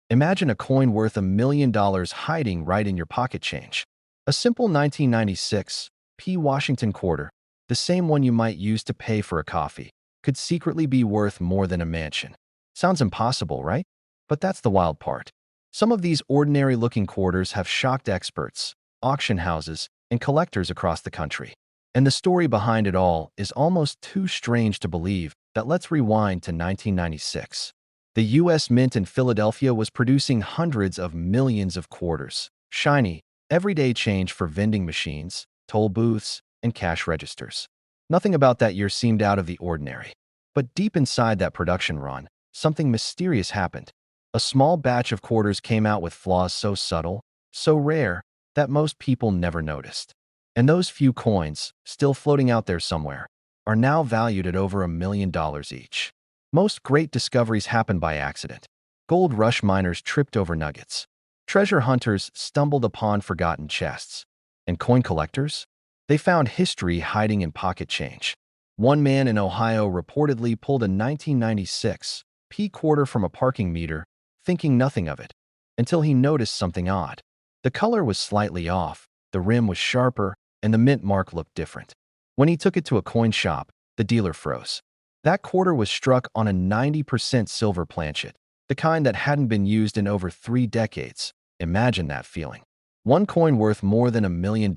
Imagine a coin worth $1 million hiding right in your pocket change. A simple 1996 P. Washington quarter, the same one you might use to pay for a coffee, could secretly be worth more than a mansion. Sounds impossible, right? But that's the wild part. Some of these ordinary-looking quarters have shocked experts, auction houses, and collectors across the country. And the story behind it all is almost too strange to believe that let's rewind to 1996. The U.S. Mint in Philadelphia was producing hundreds of millions of quarters, shiny, everyday change for vending machines, toll booths, and cash registers. Nothing about that year seemed out of the ordinary. But deep inside that production run, something mysterious happened. A small batch of quarters came out with flaws so subtle, so rare, that most people never noticed. And those few coins, still floating out there somewhere, are now valued at over $1 million each. Most great discoveries happen by accident. Gold rush miners tripped over nuggets. Treasure hunters stumbled upon forgotten chests. And coin collectors? They found history hiding in pocket change. One man in Ohio reportedly pulled a 1996 P quarter from a parking meter, thinking nothing of it, until he noticed something odd. The color was slightly off, the rim was sharper, and the mint mark looked different. When he took it to a coin shop, the dealer froze. That quarter was struck on a 90% silver planchet, the kind that hadn't been used in over 3 decades. Imagine that feeling. One coin worth more than $1 million,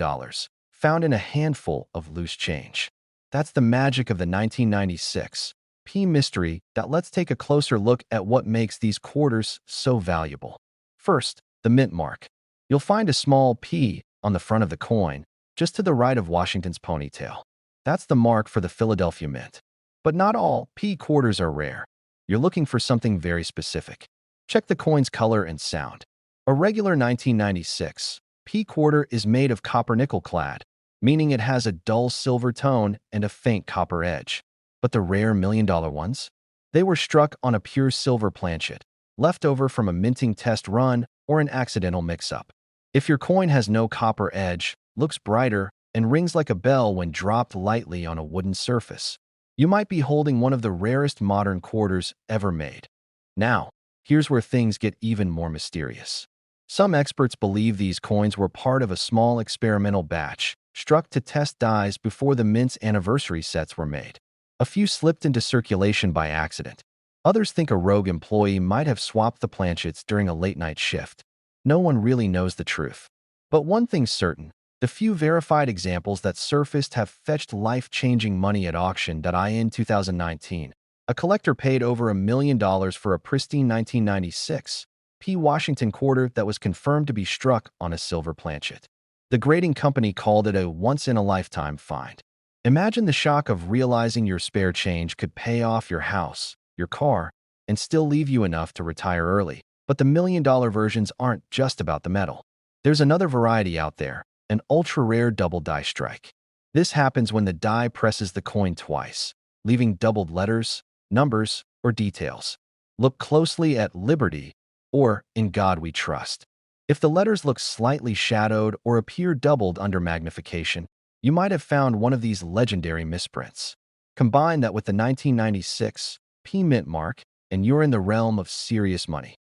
found in a handful of loose change. That's the magic of the 1996 P mystery. That let's take a closer look at what makes these quarters so valuable. First, the mint mark. You'll find a small P on the front of the coin, just to the right of Washington's ponytail. That's the mark for the Philadelphia Mint. But not all P quarters are rare. You're looking for something very specific. Check the coin's color and sound. A regular 1996 P quarter is made of copper nickel clad, meaning it has a dull silver tone and a faint copper edge. But the rare $1 million ones? They were struck on a pure silver planchet, left over from a minting test run or an accidental mix-up. If your coin has no copper edge, looks brighter, and rings like a bell when dropped lightly on a wooden surface, you might be holding one of the rarest modern quarters ever made. Now, here's where things get even more mysterious. Some experts believe these coins were part of a small experimental batch, struck to test dies before the Mint's anniversary sets were made. A few slipped into circulation by accident. Others think a rogue employee might have swapped the planchets during a late-night shift. No one really knows the truth. But one thing's certain. The few verified examples that surfaced have fetched life-changing money at auction. In 2019, a collector paid over $1 million for a pristine 1996 P. Washington quarter that was confirmed to be struck on a silver planchet. The grading company called it a once-in-a-lifetime find. Imagine the shock of realizing your spare change could pay off your house, your car, and still leave you enough to retire early. But the $1 million versions aren't just about the metal. There's another variety out there. An ultra-rare double die strike. This happens when the die presses the coin twice, leaving doubled letters, numbers, or details. Look closely at Liberty or In God We Trust. If the letters look slightly shadowed or appear doubled under magnification, you might have found one of these legendary misprints. Combine that with the 1996 P Mint mark, and you're in the realm of serious money.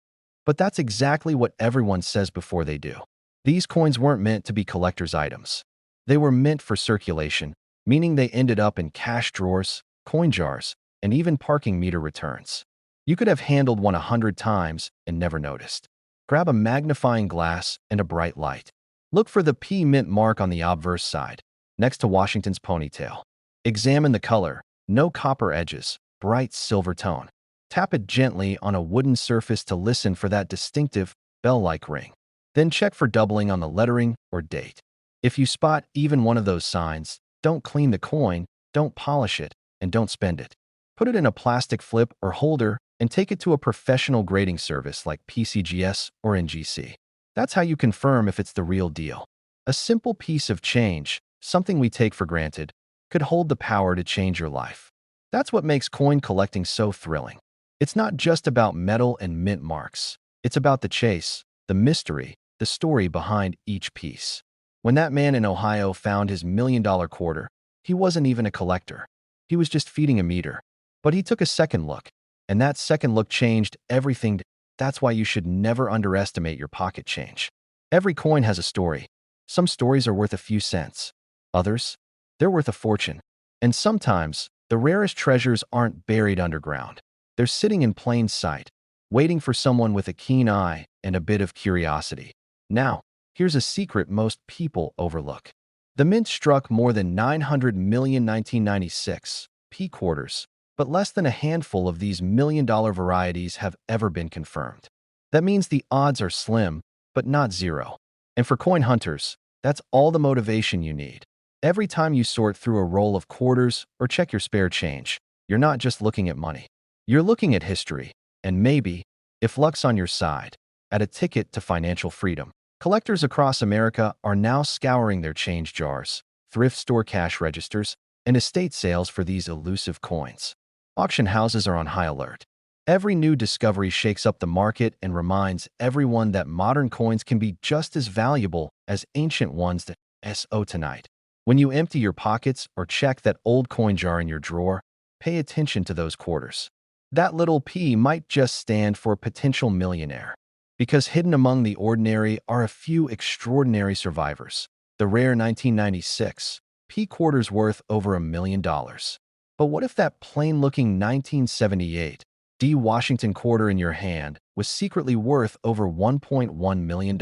But that's exactly what everyone says before they do. These coins weren't meant to be collector's items. They were meant for circulation, meaning they ended up in cash drawers, coin jars, and even parking meter returns. You could have handled one 100 times and never noticed. Grab a magnifying glass and a bright light. Look for the P Mint mark on the obverse side, next to Washington's ponytail. Examine the color, no copper edges, bright silver tone. Tap it gently on a wooden surface to listen for that distinctive, bell-like ring. Then check for doubling on the lettering or date. If you spot even one of those signs, don't clean the coin, don't polish it, and don't spend it. Put it in a plastic flip or holder and take it to a professional grading service like PCGS or NGC. That's how you confirm if it's the real deal. A simple piece of change, something we take for granted, could hold the power to change your life. That's what makes coin collecting so thrilling. It's not just about metal and mint marks. It's about the chase, the mystery, the story behind each piece. When that man in Ohio found his $1 million quarter, he wasn't even a collector. He was just feeding a meter. But he took a second look, and that second look changed everything. That's why you should never underestimate your pocket change. Every coin has a story. Some stories are worth a few cents. Others, they're worth a fortune. And sometimes, the rarest treasures aren't buried underground. They're sitting in plain sight, waiting for someone with a keen eye and a bit of curiosity. Now, here's a secret most people overlook. The mint struck more than 900 million 1996 P quarters, but less than a handful of these million-dollar varieties have ever been confirmed. That means the odds are slim, but not zero. And for coin hunters, that's all the motivation you need. Every time you sort through a roll of quarters or check your spare change, you're not just looking at money. You're looking at history, and maybe, if luck's on your side, at a ticket to financial freedom. Collectors across America are now scouring their change jars, thrift store cash registers, and estate sales for these elusive coins. Auction houses are on high alert. Every new discovery shakes up the market and reminds everyone that modern coins can be just as valuable as ancient ones that so tonight. When you empty your pockets or check that old coin jar in your drawer, pay attention to those quarters. That little P might just stand for potential millionaire. Because hidden among the ordinary are a few extraordinary survivors. The rare 1996 P quarters worth over $1 million. But what if that plain-looking 1978 D Washington quarter in your hand was secretly worth over $1.1 million?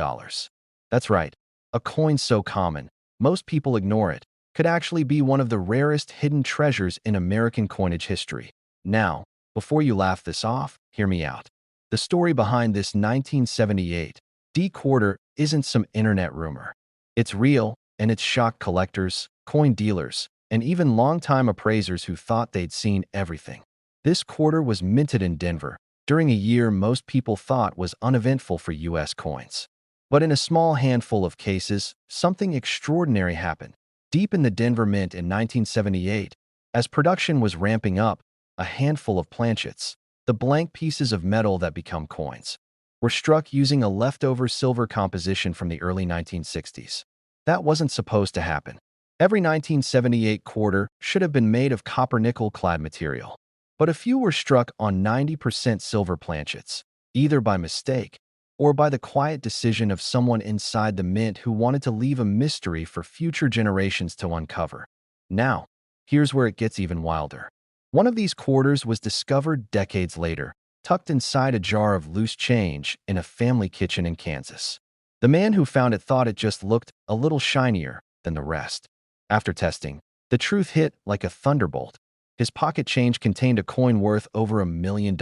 That's right, a coin so common, most people ignore it, could actually be one of the rarest hidden treasures in American coinage history. Now, before you laugh this off, hear me out. The story behind this 1978 D quarter isn't some internet rumor. It's real, and it's shocked collectors, coin dealers, and even longtime appraisers who thought they'd seen everything. This quarter was minted in Denver, during a year most people thought was uneventful for U.S. coins. But in a small handful of cases, something extraordinary happened. Deep in the Denver Mint in 1978, as production was ramping up, a handful of planchets, the blank pieces of metal that become coins, were struck using a leftover silver composition from the early 1960s. That wasn't supposed to happen. Every 1978 quarter should have been made of copper-nickel clad material. But a few were struck on 90% silver planchets, either by mistake or by the quiet decision of someone inside the mint who wanted to leave a mystery for future generations to uncover. Now, here's where it gets even wilder. One of these quarters was discovered decades later, tucked inside a jar of loose change in a family kitchen in Kansas. The man who found it thought it just looked a little shinier than the rest. After testing, the truth hit like a thunderbolt. His pocket change contained a coin worth over $1 million.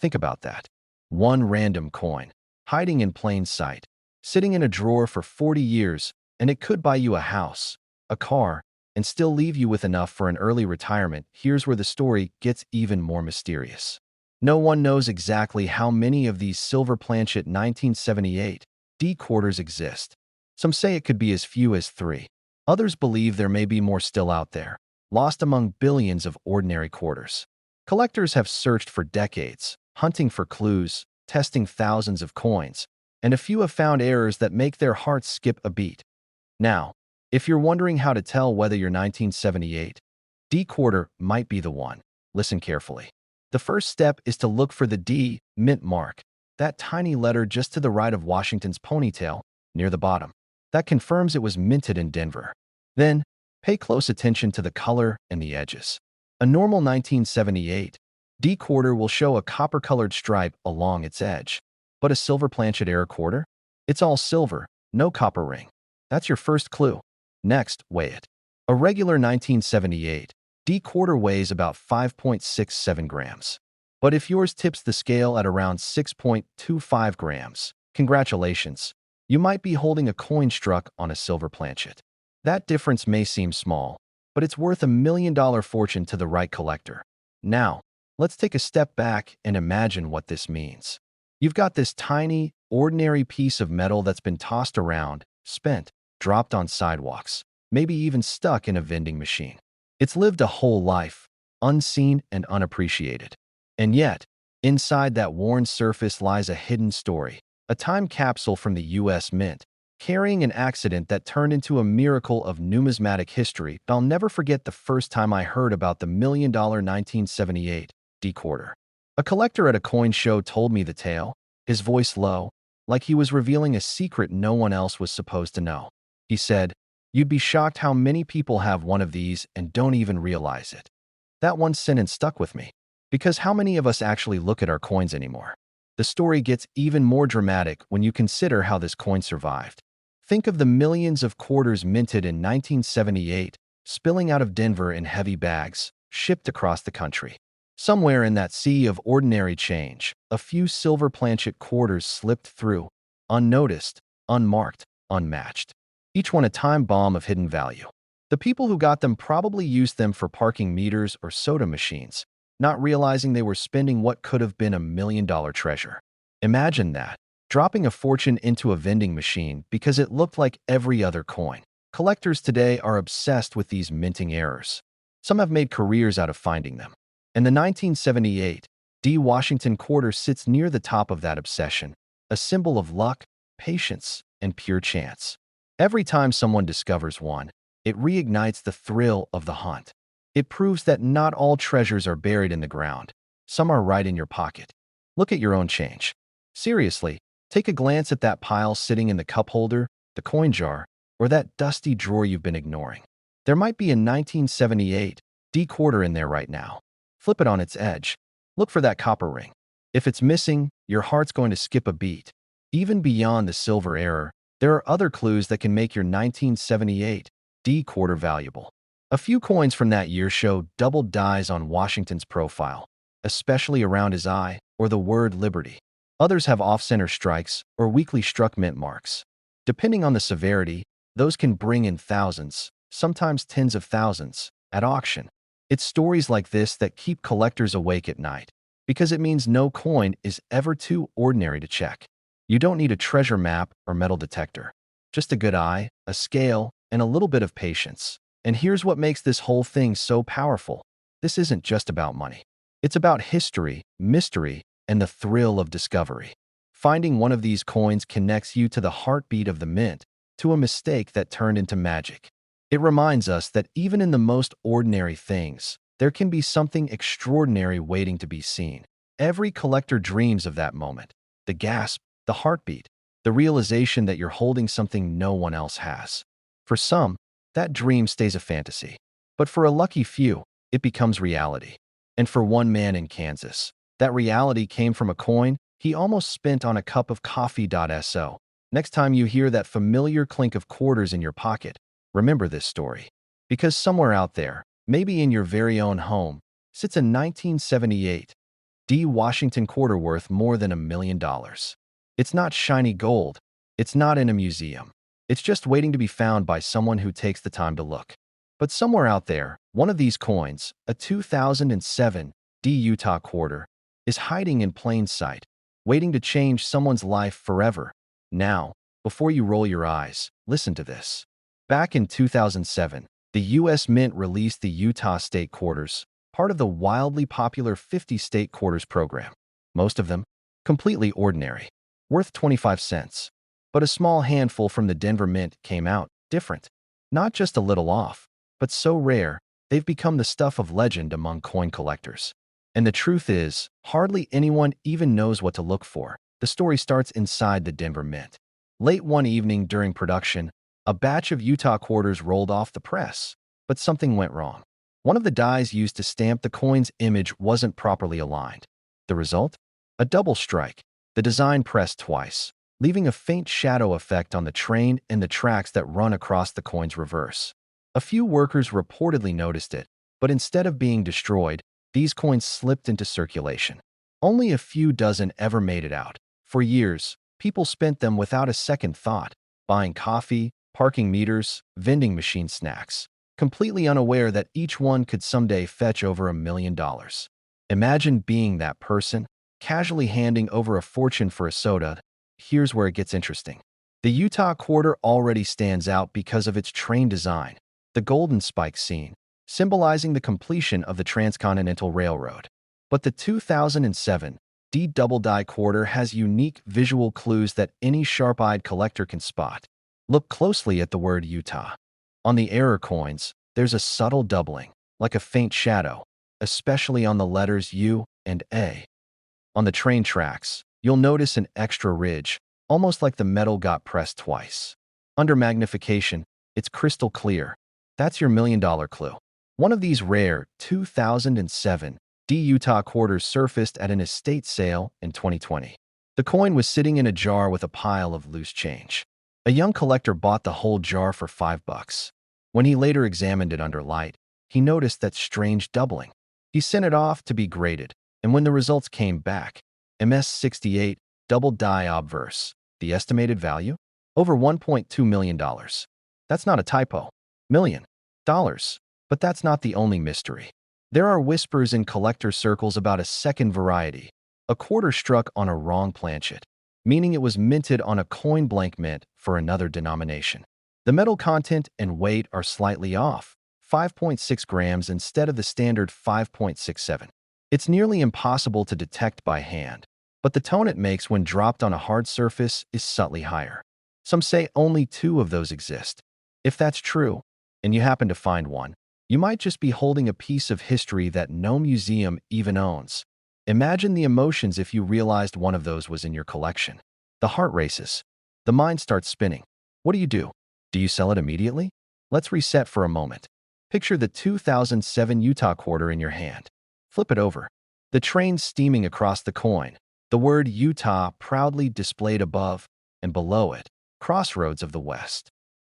Think about that. One random coin, hiding in plain sight, sitting in a drawer for 40 years, and it could buy you a house, a car, and still leave you with enough for an early retirement. Here's where the story gets even more mysterious. No one knows exactly how many of these silver planchet 1978 D quarters exist. Some say it could be as few as 3. Others believe there may be more still out there, lost among billions of ordinary quarters. Collectors have searched for decades, hunting for clues, testing thousands of coins, and a few have found errors that make their hearts skip a beat. Now, if you're wondering how to tell whether your 1978 D quarter might be the one, listen carefully. The first step is to look for the D mint mark, that tiny letter just to the right of Washington's ponytail, near the bottom. That confirms it was minted in Denver. Then, pay close attention to the color and the edges. A normal 1978 D quarter will show a copper-colored stripe along its edge. But a silver planchet era quarter? It's all silver, no copper ring. That's your first clue. Next, weigh it. A regular 1978 D quarter weighs about 5.67 grams. But if yours tips the scale at around 6.25 grams, congratulations. You might be holding a coin struck on a silver planchet. That difference may seem small, but it's worth $1 million fortune to the right collector. Now, let's take a step back and imagine what this means. You've got this tiny, ordinary piece of metal that's been tossed around, spent, dropped on sidewalks, maybe even stuck in a vending machine. It's lived a whole life, unseen and unappreciated. And yet, inside that worn surface lies a hidden story, a time capsule from the U.S. Mint, carrying an accident that turned into a miracle of numismatic history. I'll never forget the first time I heard about the $1 million 1978 D quarter. A collector at a coin show told me the tale. his voice low, like he was revealing a secret no one else was supposed to know. He said, "You'd be shocked how many people have one of these and don't even realize it." That one sentence stuck with me, because how many of us actually look at our coins anymore? The story gets even more dramatic when you consider how this coin survived. Think of the millions of quarters minted in 1978, spilling out of Denver in heavy bags, shipped across the country. Somewhere in that sea of ordinary change, a few silver planchet quarters slipped through, unnoticed, unmarked, unmatched. Each one a time bomb of hidden value. The people who got them probably used them for parking meters or soda machines, not realizing they were spending what could have been $1 million treasure. Imagine that, dropping a fortune into a vending machine because it looked like every other coin. Collectors today are obsessed with these minting errors. Some have made careers out of finding them. And the 1978 D. Washington quarter sits near the top of that obsession, a symbol of luck, patience, and pure chance. Every time someone discovers one, it reignites the thrill of the hunt. It proves that not all treasures are buried in the ground. Some are right in your pocket. Look at your own change. Seriously, take a glance at that pile sitting in the cup holder, the coin jar, or that dusty drawer you've been ignoring. There might be a 1978 D quarter in there right now. Flip it on its edge. Look for that copper ring. If it's missing, your heart's going to skip a beat. Even beyond the silver error, there are other clues that can make your 1978 D quarter valuable. A few coins from that year show double dies on Washington's profile, especially around his eye or the word liberty. Others have off-center strikes or weakly struck mint marks. Depending on the severity, those can bring in thousands, sometimes tens of thousands, at auction. It's stories like this that keep collectors awake at night, because it means no coin is ever too ordinary to check. You don't need a treasure map or metal detector. Just a good eye, a scale, and a little bit of patience. And here's what makes this whole thing so powerful. This isn't just about money. It's about history, mystery, and the thrill of discovery. Finding one of these coins connects you to the heartbeat of the mint, to a mistake that turned into magic. It reminds us that even in the most ordinary things, there can be something extraordinary waiting to be seen. Every collector dreams of that moment. The gasp, the heartbeat, the realization that you're holding something no one else has. For some, that dream stays a fantasy. But for a lucky few, it becomes reality. And for one man in Kansas, that reality came from a coin he almost spent on a cup of coffee.so. Next time you hear that familiar clink of quarters in your pocket, remember this story. Because somewhere out there, maybe in your very own home, sits a 1978 D. Washington quarter worth more than $1 million. It's not shiny gold. It's not in a museum. It's just waiting to be found by someone who takes the time to look. But somewhere out there, one of these coins, a 2007 D. Utah quarter, is hiding in plain sight, waiting to change someone's life forever. Now, before you roll your eyes, listen to this. Back in 2007, the U.S. Mint released the Utah State Quarters, part of the wildly popular 50 State Quarters program. Most of them, completely ordinary, worth 25 cents. But a small handful from the Denver Mint came out different. Not just a little off, but so rare, they've become the stuff of legend among coin collectors. And the truth is, hardly anyone even knows what to look for. The story starts inside the Denver Mint. Late one evening during production, a batch of Utah quarters rolled off the press, but something went wrong. One of the dies used to stamp the coin's image wasn't properly aligned. The result? A double strike. The design pressed twice, leaving a faint shadow effect on the train and the tracks that run across the coin's reverse. A few workers reportedly noticed it, but instead of being destroyed, these coins slipped into circulation. Only a few dozen ever made it out. For years, people spent them without a second thought, buying coffee, parking meters, vending machine snacks, completely unaware that each one could someday fetch over $1 million. Imagine being that person, casually handing over a fortune for a soda. Here's where it gets interesting. The Utah quarter already stands out because of its train design, the golden spike scene, symbolizing the completion of the Transcontinental Railroad. But the 2007 D double die quarter has unique visual clues that any sharp-eyed collector can spot. Look closely at the word Utah. On the error coins, there's a subtle doubling, like a faint shadow, especially on the letters U and A. On the train tracks, you'll notice an extra ridge, almost like the metal got pressed twice. Under magnification, it's crystal clear. That's your $1 million clue. One of these rare 2007 Utah quarters surfaced at an estate sale in 2020. The coin was sitting in a jar with a pile of loose change. A young collector bought the whole jar for $5. When he later examined it under light, he noticed that strange doubling. He sent it off to be graded, and when the results came back, MS68 double die obverse, the estimated value? Over $1.2 million. That's not a typo. Million. Dollars. But that's not the only mystery. There are whispers in collector circles about a second variety, a quarter struck on a wrong planchet, meaning it was minted on a coin blank mint for another denomination. The metal content and weight are slightly off, 5.6 grams instead of the standard 5.67. It's nearly impossible to detect by hand, but the tone it makes when dropped on a hard surface is subtly higher. Some say only 2 of those exist. If that's true, and you happen to find one, you might just be holding a piece of history that no museum even owns. Imagine the emotions if you realized one of those was in your collection. The heart races. The mind starts spinning. What do? Do you sell it immediately? Let's reset for a moment. Picture the 2007 Utah quarter in your hand. Flip it over. The train steaming across the coin. The word Utah proudly displayed above, and below it, Crossroads of the West.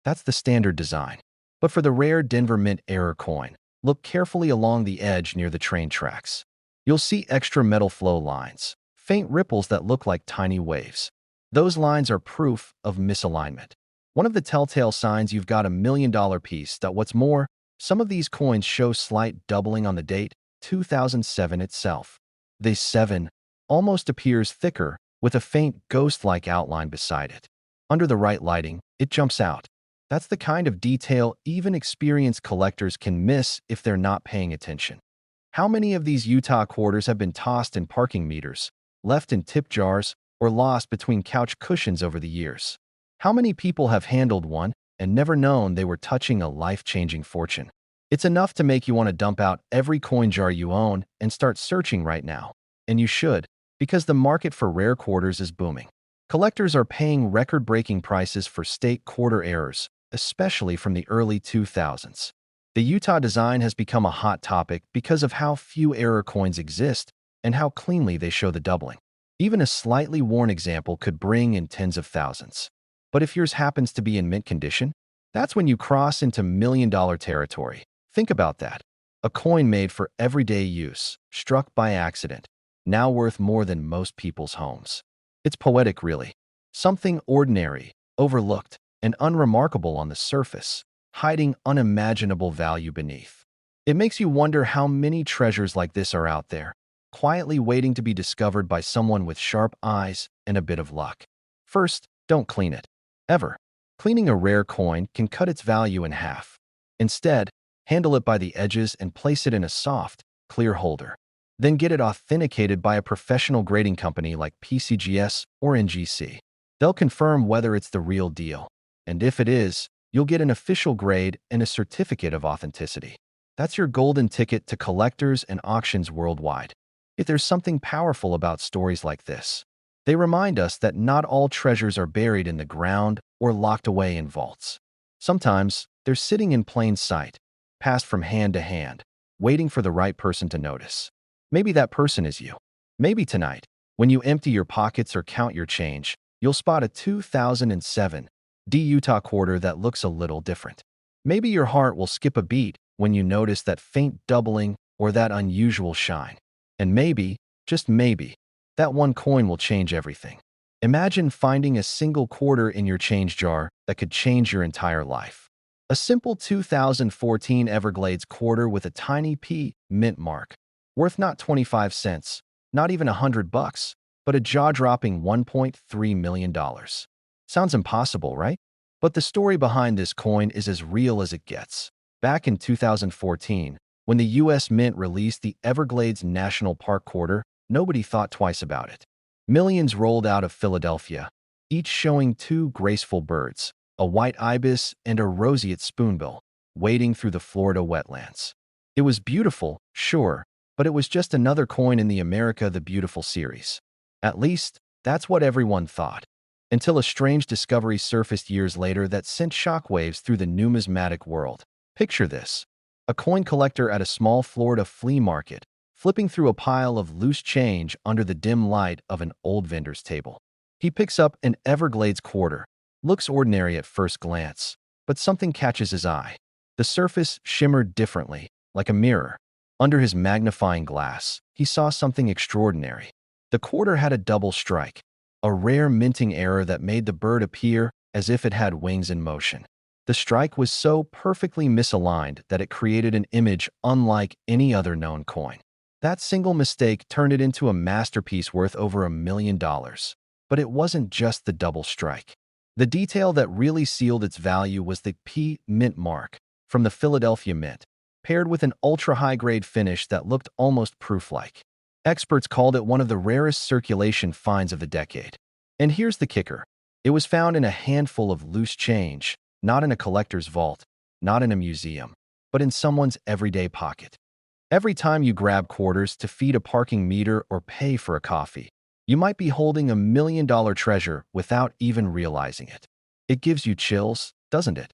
That's the standard design. But for the rare Denver Mint error coin, look carefully along the edge near the train tracks. You'll see extra metal flow lines, faint ripples that look like tiny waves. Those lines are proof of misalignment. One of the telltale signs you've got a $1 million piece. What's more, some of these coins show slight doubling on the date, 2007 itself. The 7 almost appears thicker with a faint ghost-like outline beside it. Under the right lighting, it jumps out. That's the kind of detail even experienced collectors can miss if they're not paying attention. How many of these Utah quarters have been tossed in parking meters, left in tip jars, or lost between couch cushions over the years? How many people have handled one and never known they were touching a life-changing fortune? It's enough to make you want to dump out every coin jar you own and start searching right now. And you should, because the market for rare quarters is booming. Collectors are paying record-breaking prices for state quarter errors, especially from the early 2000s. The Utah design has become a hot topic because of how few error coins exist and how cleanly they show the doubling. Even a slightly worn example could bring in tens of thousands. But if yours happens to be in mint condition, that's when you cross into $1 million territory. Think about that. A coin made for everyday use, struck by accident, now worth more than most people's homes. It's poetic, really. Something ordinary, overlooked, and unremarkable on the surface, hiding unimaginable value beneath. It makes you wonder how many treasures like this are out there, quietly waiting to be discovered by someone with sharp eyes and a bit of luck. First, don't clean it. Ever. Cleaning a rare coin can cut its value in half. Instead, handle it by the edges and place it in a soft, clear holder. Then get it authenticated by a professional grading company like PCGS or NGC. They'll confirm whether it's the real deal. And if it is, you'll get an official grade and a certificate of authenticity. That's your golden ticket to collectors and auctions worldwide. If there's something powerful about stories like this, they remind us that not all treasures are buried in the ground or locked away in vaults. Sometimes, they're sitting in plain sight, passed from hand to hand, waiting for the right person to notice. Maybe that person is you. Maybe tonight, when you empty your pockets or count your change, you'll spot a 2007 Utah quarter that looks a little different. Maybe your heart will skip a beat when you notice that faint doubling or that unusual shine. And maybe, just maybe, that one coin will change everything. Imagine finding a single quarter in your change jar that could change your entire life. A simple 2014 Everglades quarter with a tiny P mint mark, worth not 25 cents, not even $100, but a jaw-dropping $1.3 million. Sounds impossible, right? But the story behind this coin is as real as it gets. Back in 2014, when the U.S. Mint released the Everglades National Park quarter, nobody thought twice about it. Millions rolled out of Philadelphia, each showing 2 graceful birds, a white ibis and a roseate spoonbill, wading through the Florida wetlands. It was beautiful, sure, but it was just another coin in the America the Beautiful series. At least, That's what everyone thought. Until a strange discovery surfaced years later that sent shockwaves through the numismatic world. Picture this. A coin collector at a small Florida flea market, flipping through a pile of loose change under the dim light of an old vendor's table. He picks up an Everglades quarter. Looks ordinary at first glance, but something catches his eye. The surface shimmered differently, like a mirror. Under his magnifying glass, he saw something extraordinary. The quarter had a double strike, a rare minting error that made the bird appear as if it had wings in motion. The strike was so perfectly misaligned that it created an image unlike any other known coin. That single mistake turned it into a masterpiece worth over $1 million. But it wasn't just the double strike. The detail that really sealed its value was the P mint mark from the Philadelphia Mint, paired with an ultra-high-grade finish that looked almost proof-like. Experts called it one of the rarest circulation finds of the decade. And here's the kicker. It was found in a handful of loose change, not in a collector's vault, not in a museum, but in someone's everyday pocket. Every time you grab quarters to feed a parking meter or pay for a coffee, you might be holding $1 million treasure without even realizing it. It gives you chills, doesn't it?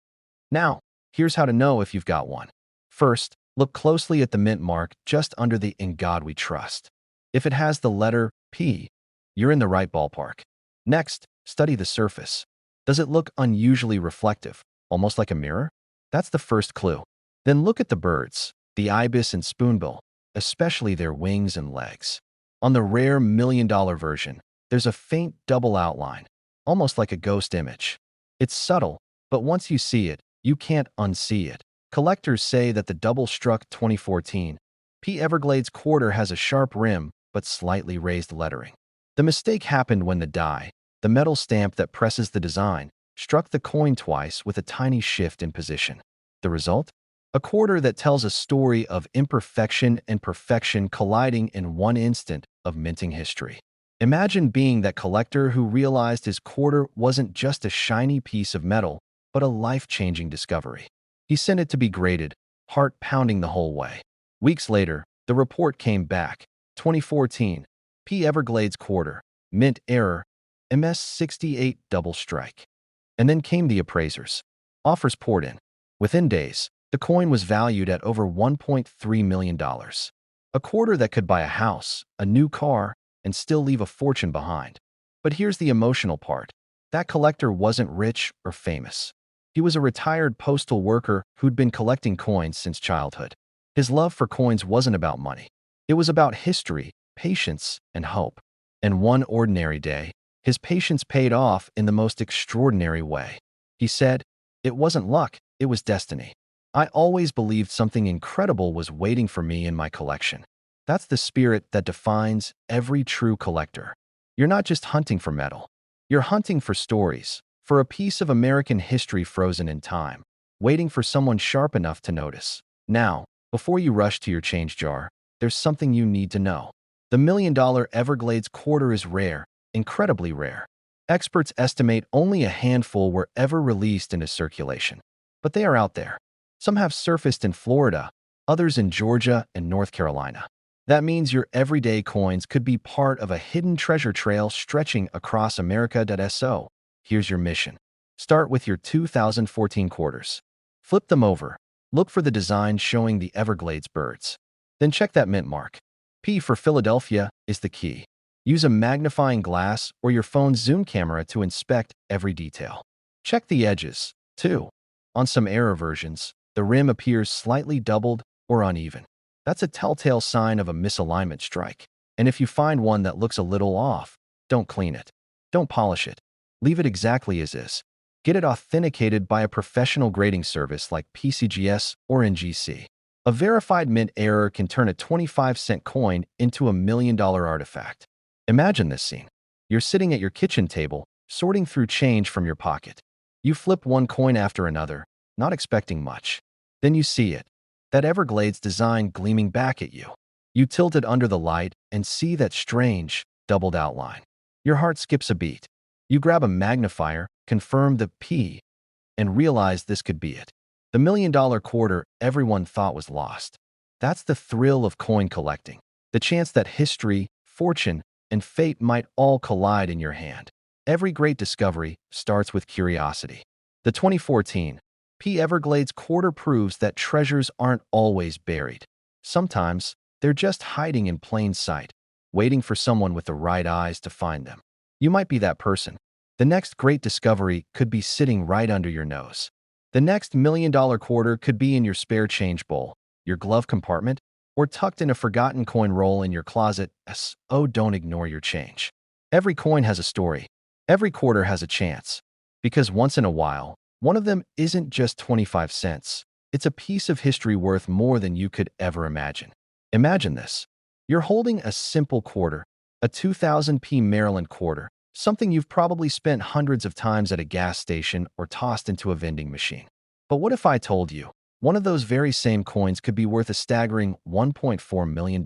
Now, here's how to know if you've got one. First, look closely at the mint mark just under the "In God We Trust." If it has the letter P, you're in the right ballpark. Next, study the surface. Does it look unusually reflective, almost like a mirror? That's the first clue. Then look at the birds, the ibis and spoonbill, especially their wings and legs. On the rare $1 million version, there's a faint double outline, almost like a ghost image. It's subtle, but once you see it, you can't unsee it. Collectors say that the double-struck 2014 P Everglades quarter has a sharp rim but slightly raised lettering. The mistake happened when the die, the metal stamp that presses the design, struck the coin twice with a tiny shift in position. The result? A quarter that tells a story of imperfection and perfection colliding in one instant of minting history. Imagine being that collector who realized his quarter wasn't just a shiny piece of metal, but a life-changing discovery. He sent it to be graded, heart pounding the whole way. Weeks later, the report came back. 2014, P Everglades quarter, mint error, MS68 double strike. And then came the appraisers. Offers poured in. Within days, the coin was valued at over $1.3 million. A quarter that could buy a house, a new car, and still leave a fortune behind. But here's the emotional part. That collector wasn't rich or famous. He was a retired postal worker who'd been collecting coins since childhood. His love for coins wasn't about money. It was about history, patience, and hope. And one ordinary day, his patience paid off in the most extraordinary way. He said, "It wasn't luck, it was destiny. I always believed something incredible was waiting for me in my collection." That's the spirit that defines every true collector. You're not just hunting for metal. You're hunting for stories, for a piece of American history frozen in time, waiting for someone sharp enough to notice. Now, before you rush to your change jar, there's something you need to know. The $1 million Everglades quarter is rare, incredibly rare. Experts estimate only a handful were ever released into circulation. But they are out there. Some have surfaced in Florida, others in Georgia and North Carolina. That means your everyday coins could be part of a hidden treasure trail stretching across America. Here's your mission. Start with your 2014 quarters. Flip them over. Look for the design showing the Everglades birds. Then check that mint mark. P for Philadelphia is the key. Use a magnifying glass or your phone's zoom camera to inspect every detail. Check the edges, too. On some error versions, the rim appears slightly doubled or uneven. That's a telltale sign of a misalignment strike. And if you find one that looks a little off, don't clean it. Don't polish it. Leave it exactly as is. Get it authenticated by a professional grading service like PCGS or NGC. A verified mint error can turn a 25-cent coin into $1 million artifact. Imagine this scene. You're sitting at your kitchen table, sorting through change from your pocket. You flip one coin after another, not expecting much. Then you see it. That Everglades design gleaming back at you. You tilt it under the light and see that strange, doubled outline. Your heart skips a beat. You grab a magnifier, confirm the P, and realize this could be it. The $1 million quarter everyone thought was lost. That's the thrill of coin collecting. The chance that history, fortune, and fate might all collide in your hand. Every great discovery starts with curiosity. The 2014 P. Everglades quarter proves that treasures aren't always buried. Sometimes, they're just hiding in plain sight, waiting for someone with the right eyes to find them. You might be that person. The next great discovery could be sitting right under your nose. The next $1 million quarter could be in your spare change bowl, your glove compartment, or tucked in a forgotten coin roll in your closet. Oh, don't ignore your change. Every coin has a story. Every quarter has a chance. Because once in a while, one of them isn't just 25 cents. It's a piece of history worth more than you could ever imagine. Imagine this. You're holding a simple quarter, a 2000p Maryland quarter, something you've probably spent hundreds of times at a gas station or tossed into a vending machine. But what if I told you one of those very same coins could be worth a staggering $1.4 million?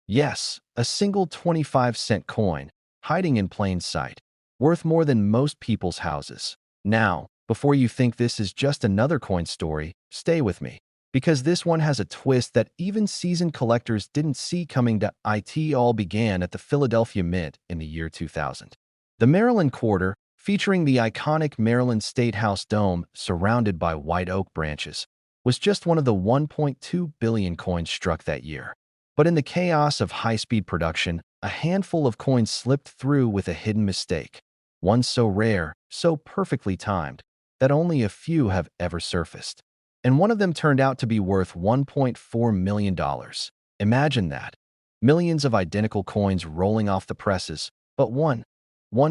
Yes, a single 25-cent coin, hiding in plain sight, worth more than most people's houses. Now, before you think this is just another coin story, stay with me, because this one has a twist that even seasoned collectors didn't see coming. It all began at the Philadelphia Mint in the year 2000. The Maryland quarter, featuring the iconic Maryland State House dome surrounded by white oak branches, was just one of the 1.2 billion coins struck that year. But in the chaos of high-speed production, a handful of coins slipped through with a hidden mistake. One so rare, so perfectly timed, that only a few have ever surfaced. And one of them turned out to be worth $1.4 million. Imagine that. Millions of identical coins rolling off the presses, but one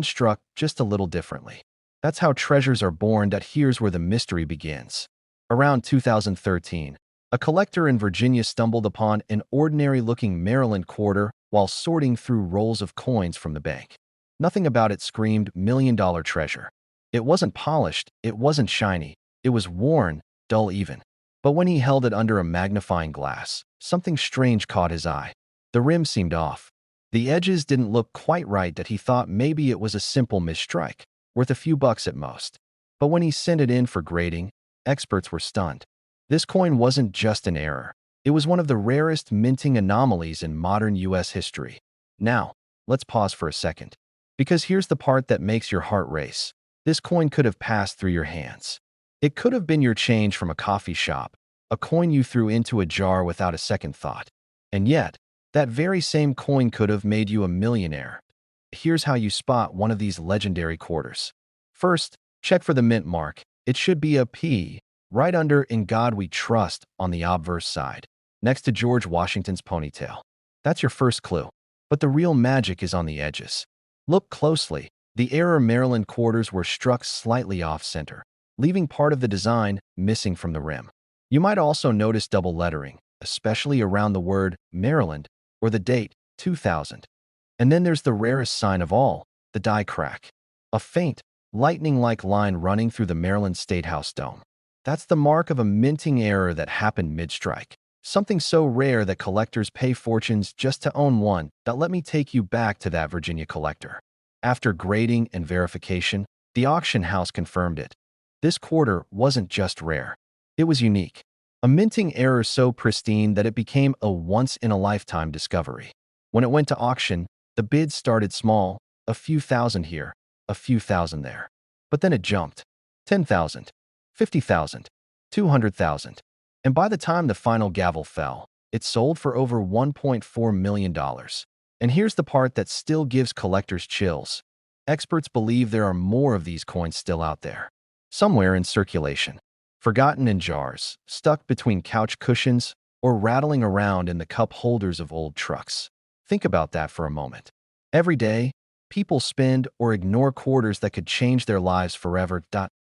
struck just a little differently. That's how treasures are born. Here's where the mystery begins. Around 2013, a collector in Virginia stumbled upon an ordinary-looking Maryland quarter while sorting through rolls of coins from the bank. Nothing about it screamed million-dollar treasure. It wasn't polished, it wasn't shiny, it was worn, dull even. But when he held it under a magnifying glass, something strange caught his eye. The rim seemed off. The edges didn't look quite right. That he thought maybe it was a simple misstrike, worth a few bucks at most. But when he sent it in for grading, experts were stunned. This coin wasn't just an error. It was one of the rarest minting anomalies in modern U.S. history. Now, let's pause for a second. Because here's the part that makes your heart race. This coin could have passed through your hands. It could have been your change from a coffee shop, a coin you threw into a jar without a second thought. And yet, that very same coin could have made you a millionaire. Here's how you spot one of these legendary quarters. First, check for the mint mark. It should be a P, right under "In God We Trust" on the obverse side, next to George Washington's ponytail. That's your first clue. But the real magic is on the edges. Look closely. The error Maryland quarters were struck slightly off-center, leaving part of the design missing from the rim. You might also notice double lettering, especially around the word Maryland or the date 2000. And then there's the rarest sign of all, the die crack. A faint, lightning-like line running through the Maryland State House dome. That's the mark of a minting error that happened mid-strike. Something so rare that collectors pay fortunes just to own one. Let me take you back to that Virginia collector. After grading and verification, the auction house confirmed it. This quarter wasn't just rare. It was unique. A minting error so pristine that it became a once-in-a-lifetime discovery. When it went to auction, the bids started small, a few thousand here, a few thousand there. But then it jumped. 10,000, 50,000, 200,000. And by the time the final gavel fell, it sold for over $1.4 million. And here's the part that still gives collectors chills. Experts believe there are more of these coins still out there, somewhere in circulation, forgotten in jars, stuck between couch cushions, or rattling around in the cup holders of old trucks. Think about that for a moment. Every day, people spend or ignore quarters that could change their lives forever.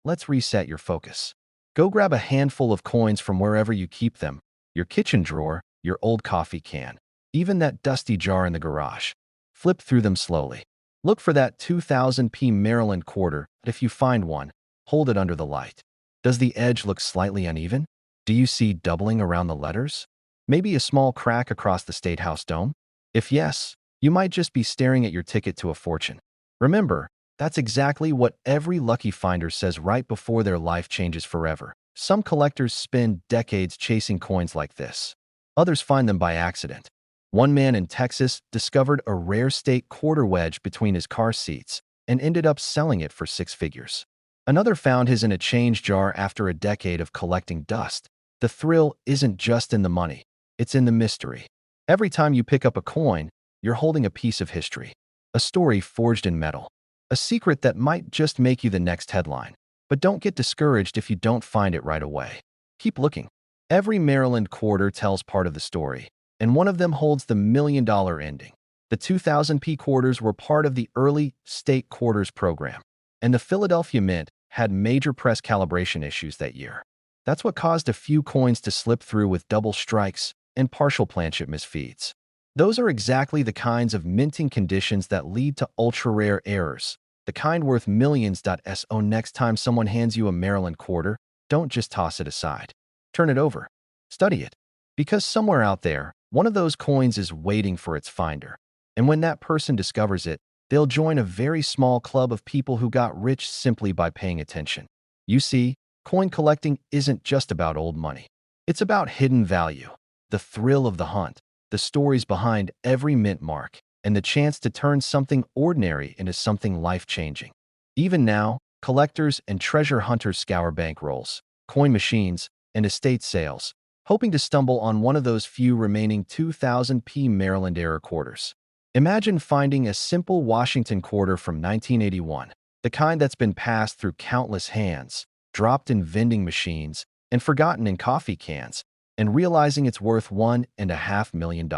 Let's reset your focus. Go grab a handful of coins from wherever you keep them, your kitchen drawer, your old coffee can, even that dusty jar in the garage. Flip through them slowly. Look for that 2000p Maryland quarter. If you find one, hold it under the light. Does the edge look slightly uneven? Do you see doubling around the letters? Maybe a small crack across the State House dome? If yes, you might just be staring at your ticket to a fortune. Remember, that's exactly what every lucky finder says right before their life changes forever. Some collectors spend decades chasing coins like this. Others find them by accident. One man in Texas discovered a rare state quarter wedge between his car seats and ended up selling it for six figures. Another found his in a change jar after a decade of collecting dust. The thrill isn't just in the money, it's in the mystery. Every time you pick up a coin, you're holding a piece of history, a story forged in metal, a secret that might just make you the next headline. But don't get discouraged if you don't find it right away. Keep looking. Every Maryland quarter tells part of the story, and one of them holds the million-dollar ending. The 2000p quarters were part of the early state quarters program, and the Philadelphia Mint had major press calibration issues that year. That's what caused a few coins to slip through with double strikes and partial planchet misfeeds. Those are exactly the kinds of minting conditions that lead to ultra-rare errors, the kind worth millions. So next time someone hands you a Maryland quarter, don't just toss it aside. Turn it over. Study it. Because somewhere out there, one of those coins is waiting for its finder. And when that person discovers it, they'll join a very small club of people who got rich simply by paying attention. You see, coin collecting isn't just about old money. It's about hidden value, the thrill of the hunt, the stories behind every mint mark, and the chance to turn something ordinary into something life-changing. Even now, collectors and treasure hunters scour bankrolls, coin machines, and estate sales, hoping to stumble on one of those few remaining 2000p Maryland era quarters. Imagine finding a simple Washington quarter from 1981, the kind that's been passed through countless hands, dropped in vending machines, and forgotten in coffee cans, and realizing it's worth $1.5 million.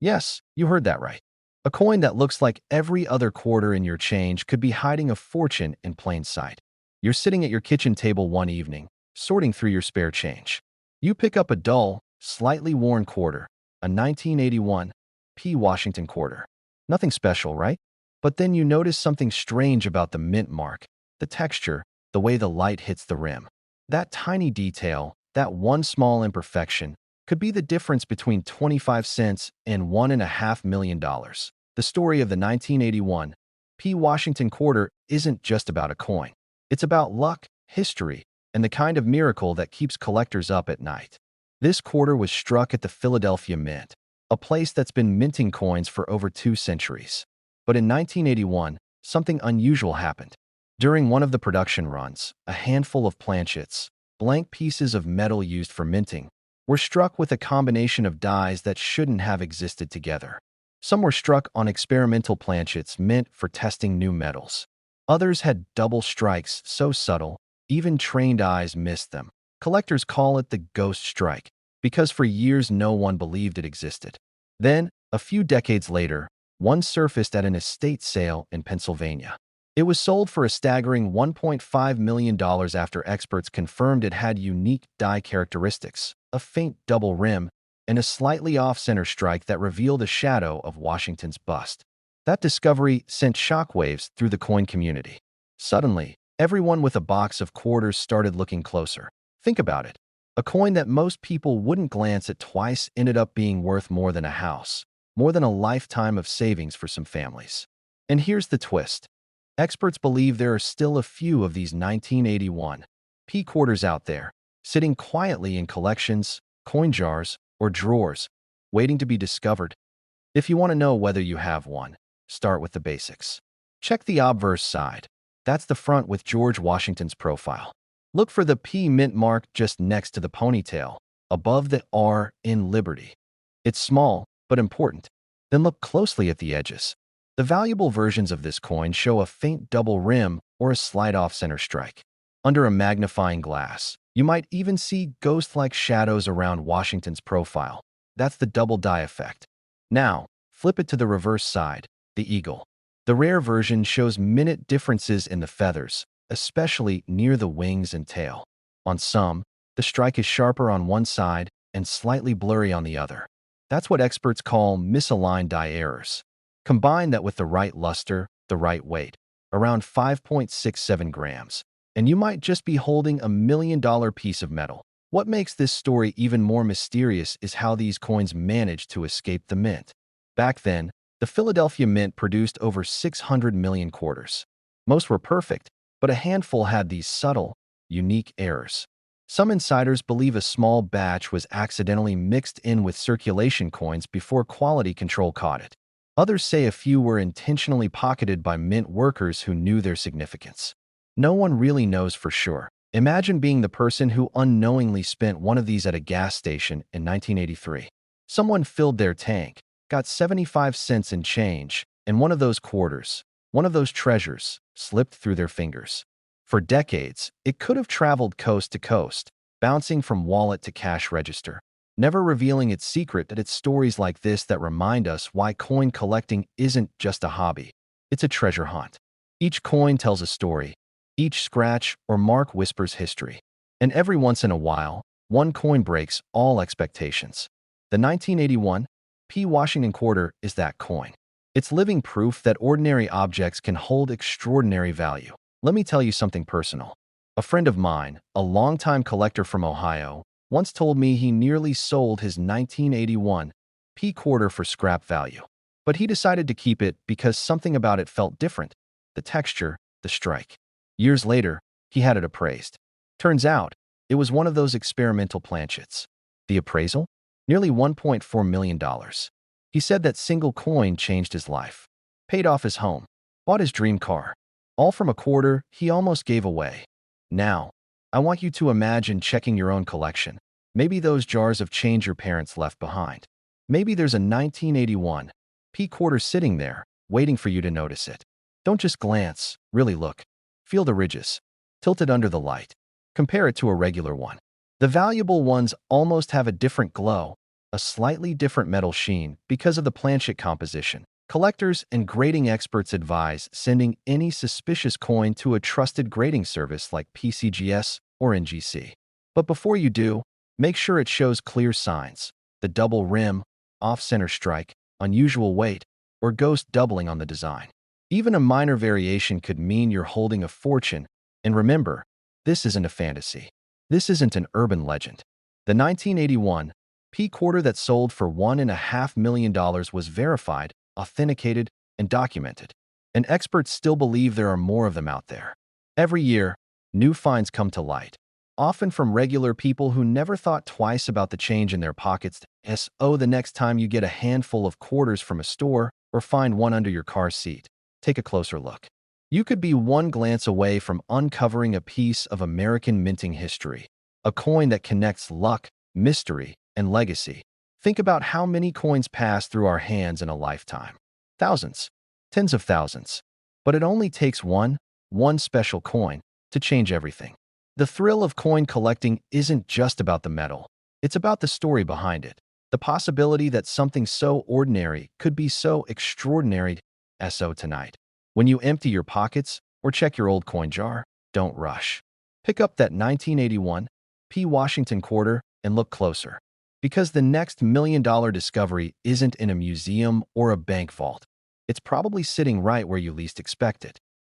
Yes, you heard that right. A coin that looks like every other quarter in your change could be hiding a fortune in plain sight. You're sitting at your kitchen table one evening, sorting through your spare change. You pick up a dull, slightly worn quarter, a 1981p Washington quarter. Nothing special, right? But then you notice something strange about the mint mark, the texture, the way the light hits the rim. That tiny detail, that one small imperfection, could be the difference between 25 cents and $1.5 million. The story of the 1981p Washington quarter isn't just about a coin. It's about luck, history, and the kind of miracle that keeps collectors up at night. This quarter was struck at the Philadelphia Mint, a place that's been minting coins for over 2 centuries. But in 1981, something unusual happened. During one of the production runs, a handful of planchets, blank pieces of metal used for minting, were struck with a combination of dies that shouldn't have existed together. Some were struck on experimental planchets meant for testing new metals. Others had double strikes so subtle, even trained eyes missed them. Collectors call it the ghost strike, because for years no one believed it existed. Then, a few decades later, one surfaced at an estate sale in Pennsylvania. It was sold for a staggering $1.5 million after experts confirmed it had unique die characteristics, a faint double rim, and a slightly off-center strike that revealed a shadow of Washington's bust. That discovery sent shockwaves through the coin community. Suddenly, everyone with a box of quarters started looking closer. Think about it. A coin that most people wouldn't glance at twice ended up being worth more than a house, more than a lifetime of savings for some families. And here's the twist. Experts believe there are still a few of these 1981p quarters out there, sitting quietly in collections, coin jars, or drawers, waiting to be discovered. If you want to know whether you have one, start with the basics. Check the obverse side. That's the front with George Washington's profile. Look for the P mint mark just next to the ponytail, above the R in Liberty. It's small, but important. Then look closely at the edges. The valuable versions of this coin show a faint double rim or a slight off-center strike. Under a magnifying glass, you might even see ghost-like shadows around Washington's profile. That's the double die effect. Now, flip it to the reverse side, the eagle. The rare version shows minute differences in the feathers, especially near the wings and tail. On some, the strike is sharper on one side and slightly blurry on the other. That's what experts call misaligned die errors. Combine that with the right luster, the right weight, around 5.67 grams, and you might just be holding a $1 million piece of metal. What makes this story even more mysterious is how these coins managed to escape the mint. Back then, the Philadelphia Mint produced over 600 million quarters. Most were perfect, but a handful had these subtle, unique errors. Some insiders believe a small batch was accidentally mixed in with circulation coins before quality control caught it. Others say a few were intentionally pocketed by mint workers who knew their significance. No one really knows for sure. Imagine being the person who unknowingly spent one of these at a gas station in 1983. Someone filled their tank, got 75 cents in change, and one of those quarters, one of those treasures, slipped through their fingers. For decades, it could have traveled coast to coast, bouncing from wallet to cash register, never revealing its secret. That it's stories like this that remind us why coin collecting isn't just a hobby. It's a treasure hunt. Each coin tells a story. Each scratch or mark whispers history. And every once in a while, one coin breaks all expectations. The 1981 P. Washington quarter is that coin. It's living proof that ordinary objects can hold extraordinary value. Let me tell you something personal. A friend of mine, a longtime collector from Ohio, once told me he nearly sold his 1981 P quarter for scrap value. But he decided to keep it because something about it felt different. The texture, the strike. Years later, he had it appraised. Turns out, it was one of those experimental planchets. The appraisal? Nearly $1.4 million. He said that single coin changed his life. Paid off his home. Bought his dream car. All from a quarter he almost gave away. Now, I want you to imagine checking your own collection. Maybe those jars of change your parents left behind. Maybe there's a 1981 P quarter sitting there, waiting for you to notice it. Don't just glance, really look. Feel the ridges. Tilt it under the light. Compare it to a regular one. The valuable ones almost have a different glow, a slightly different metal sheen because of the planchet composition. Collectors and grading experts advise sending any suspicious coin to a trusted grading service like PCGS or NGC. But before you do, make sure it shows clear signs: the double rim, off-center strike, unusual weight, or ghost doubling on the design. Even a minor variation could mean you're holding a fortune. And remember, this isn't a fantasy. This isn't an urban legend. The 1981 P quarter that sold for $1.5 million was verified, authenticated, and documented. And experts still believe there are more of them out there. Every year, new finds come to light, often from regular people who never thought twice about the change in their pockets. So the next time you get a handful of quarters from a store or find one under your car seat, take a closer look. You could be one glance away from uncovering a piece of American minting history, a coin that connects luck, mystery, and legacy. Think about how many coins pass through our hands in a lifetime. Thousands, tens of thousands. But it only takes one special coin to change everything. The thrill of coin collecting isn't just about the metal. It's about the story behind it. The possibility that something so ordinary could be so extraordinary. So tonight, when you empty your pockets or check your old coin jar, don't rush. Pick up that 1981 P. Washington quarter and look closer. Because the next million-dollar discovery isn't in a museum or a bank vault. It's probably sitting right where you least expect it.